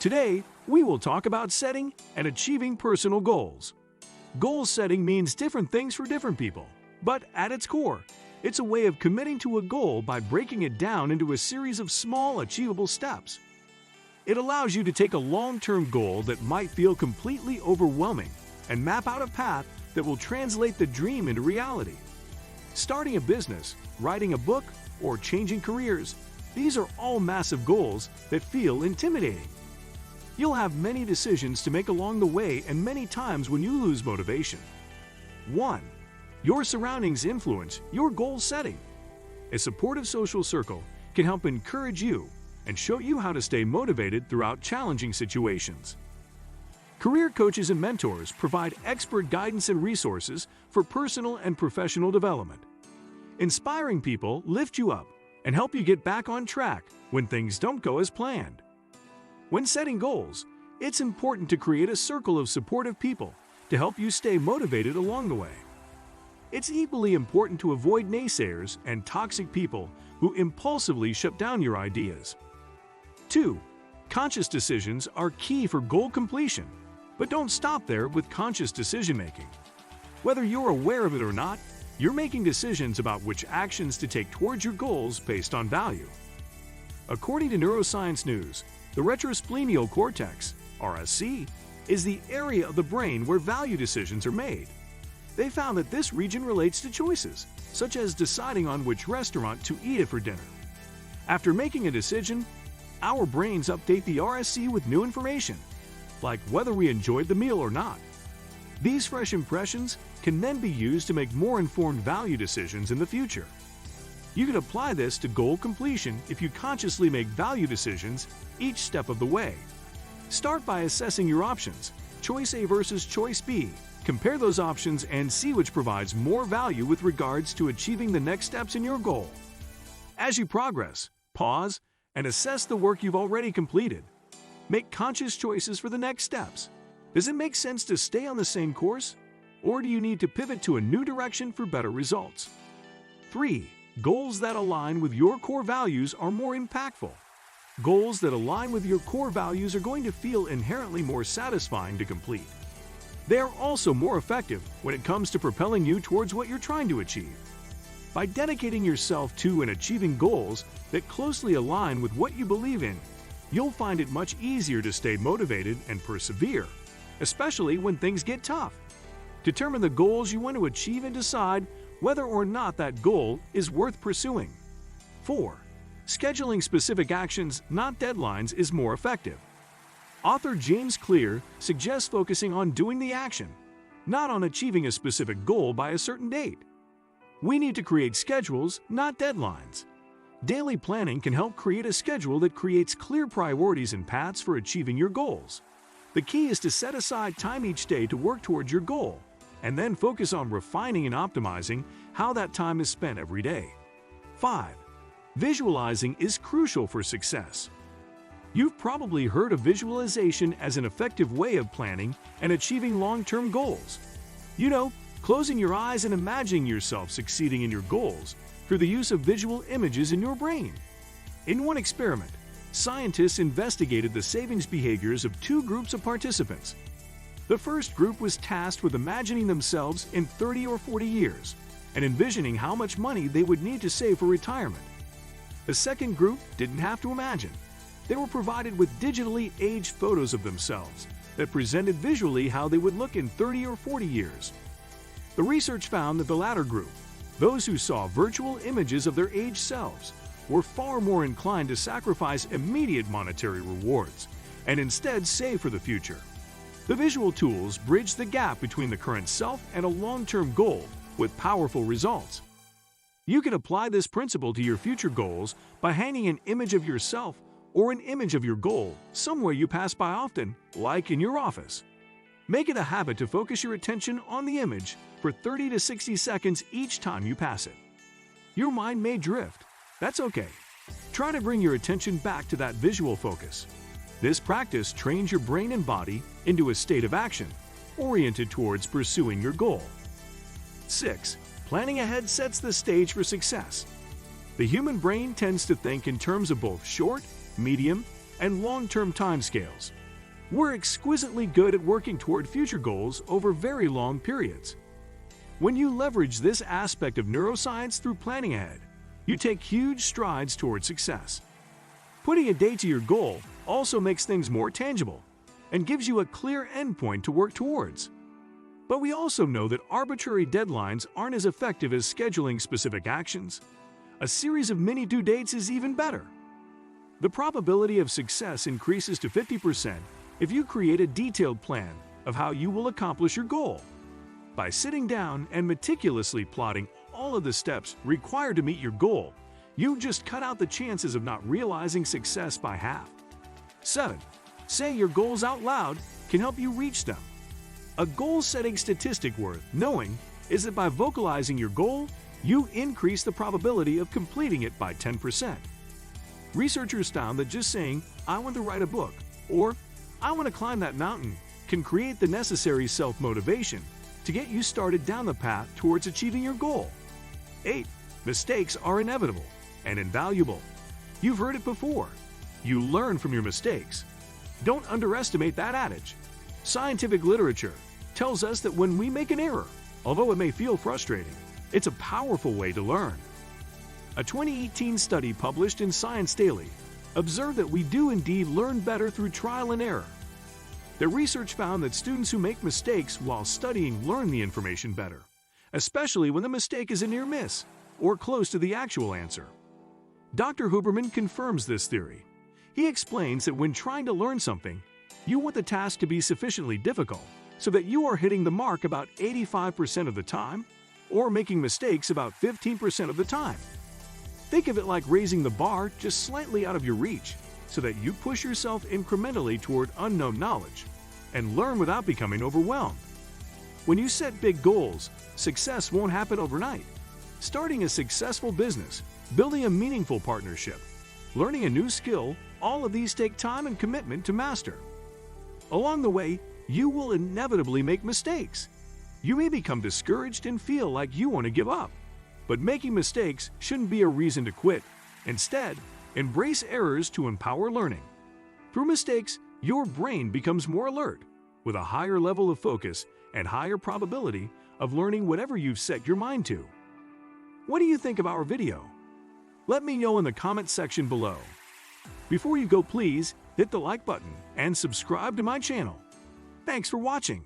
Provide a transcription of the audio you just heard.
Today, we will talk about setting and achieving personal goals. Goal setting means different things for different people, but at its core, it's a way of committing to a goal by breaking it down into a series of small, achievable steps. It allows you to take a long-term goal that might feel completely overwhelming and map out a path that will translate the dream into reality. Starting a business, writing a book, or changing careers, these are all massive goals that feel intimidating. You'll have many decisions to make along the way and many times when you lose motivation. 1. Your surroundings influence your goal setting. A supportive social circle can help encourage you and show you how to stay motivated throughout challenging situations. Career coaches and mentors provide expert guidance and resources for personal and professional development. Inspiring people lift you up and help you get back on track when things don't go as planned. When setting goals, it's important to create a circle of supportive people to help you stay motivated along the way. It's equally important to avoid naysayers and toxic people who impulsively shut down your ideas. 2. Conscious decisions are key for goal completion, but don't stop there with conscious decision-making. Whether you're aware of it or not, you're making decisions about which actions to take towards your goals based on value. According to Neuroscience News, the retrosplenial cortex, RSC, is the area of the brain where value decisions are made. They found that this region relates to choices, such as deciding on which restaurant to eat at for dinner. After making a decision, our brains update the RSC with new information, like whether we enjoyed the meal or not. These fresh impressions can then be used to make more informed value decisions in the future. You can apply this to goal completion if you consciously make value decisions each step of the way. Start by assessing your options, choice A versus choice B. Compare those options and see which provides more value with regards to achieving the next steps in your goal. As you progress, pause and assess the work you've already completed. Make conscious choices for the next steps. Does it make sense to stay on the same course? Or do you need to pivot to a new direction for better results? 3. Goals that align with your core values are more impactful. Goals that align with your core values are going to feel inherently more satisfying to complete. They are also more effective when it comes to propelling you towards what you're trying to achieve. By dedicating yourself to and achieving goals that closely align with what you believe in, you'll find it much easier to stay motivated and persevere, especially when things get tough. Determine the goals you want to achieve and decide whether or not that goal is worth pursuing. 4. Scheduling specific actions, not deadlines, is more effective. Author James Clear suggests focusing on doing the action, not on achieving a specific goal by a certain date. We need to create schedules, not deadlines. Daily planning can help create a schedule that creates clear priorities and paths for achieving your goals. The key is to set aside time each day to work towards your goal, and then focus on refining and optimizing how that time is spent every day. 5. Visualizing is crucial for success. You've probably heard of visualization as an effective way of planning and achieving long-term goals. You know, closing your eyes and imagining yourself succeeding in your goals through the use of visual images in your brain. In one experiment, scientists investigated the savings behaviors of two groups of participants. The first group was tasked with imagining themselves in 30 or 40 years and envisioning how much money they would need to save for retirement. The second group didn't have to imagine. They were provided with digitally aged photos of themselves that presented visually how they would look in 30 or 40 years. The research found that the latter group, those who saw virtual images of their aged selves, were far more inclined to sacrifice immediate monetary rewards and instead save for the future. The visual tools bridge the gap between the current self and a long-term goal with powerful results. You can apply this principle to your future goals by hanging an image of yourself or an image of your goal somewhere you pass by often, like in your office. Make it a habit to focus your attention on the image for 30 to 60 seconds each time you pass it. Your mind may drift. That's okay. Try to bring your attention back to that visual focus. This practice trains your brain and body into a state of action, oriented towards pursuing your goal. 6. Planning ahead sets the stage for success. The human brain tends to think in terms of both short, medium, and long-term timescales. We're exquisitely good at working toward future goals over very long periods. When you leverage this aspect of neuroscience through planning ahead, you take huge strides toward success. Putting a date to your goal also makes things more tangible and gives you a clear endpoint to work towards. But we also know that arbitrary deadlines aren't as effective as scheduling specific actions. A series of mini due dates is even better. The probability of success increases to 50% if you create a detailed plan of how you will accomplish your goal. By sitting down and meticulously plotting all of the steps required to meet your goal, you just cut out the chances of not realizing success by half. 7. Say your goals out loud can help you reach them. A goal-setting statistic worth knowing is that by vocalizing your goal, you increase the probability of completing it by 10%. Researchers found that just saying, "I want to write a book," or "I want to climb that mountain," can create the necessary self-motivation to get you started down the path towards achieving your goal. 8. Mistakes are inevitable and invaluable. You've heard it before. You learn from your mistakes. Don't underestimate that adage. Scientific literature tells us that when we make an error, although it may feel frustrating, it's a powerful way to learn. A 2018 study published in Science Daily observed that we do indeed learn better through trial and error. The research found that students who make mistakes while studying learn the information better, especially when the mistake is a near miss or close to the actual answer. Dr. Huberman confirms this theory. He explains that when trying to learn something, you want the task to be sufficiently difficult so that you are hitting the mark about 85% of the time or making mistakes about 15% of the time. Think of it like raising the bar just slightly out of your reach so that you push yourself incrementally toward unknown knowledge and learn without becoming overwhelmed. When you set big goals, success won't happen overnight. Starting a successful business, building a meaningful partnership, learning a new skill, all of these take time and commitment to master. Along the way, you will inevitably make mistakes. You may become discouraged and feel like you want to give up. But making mistakes shouldn't be a reason to quit. Instead, embrace errors to empower learning. Through mistakes, your brain becomes more alert, with a higher level of focus and higher probability of learning whatever you've set your mind to. What do you think of our video? Let me know in the comment section below. Before you go, please hit the like button and subscribe to my channel. Thanks for watching.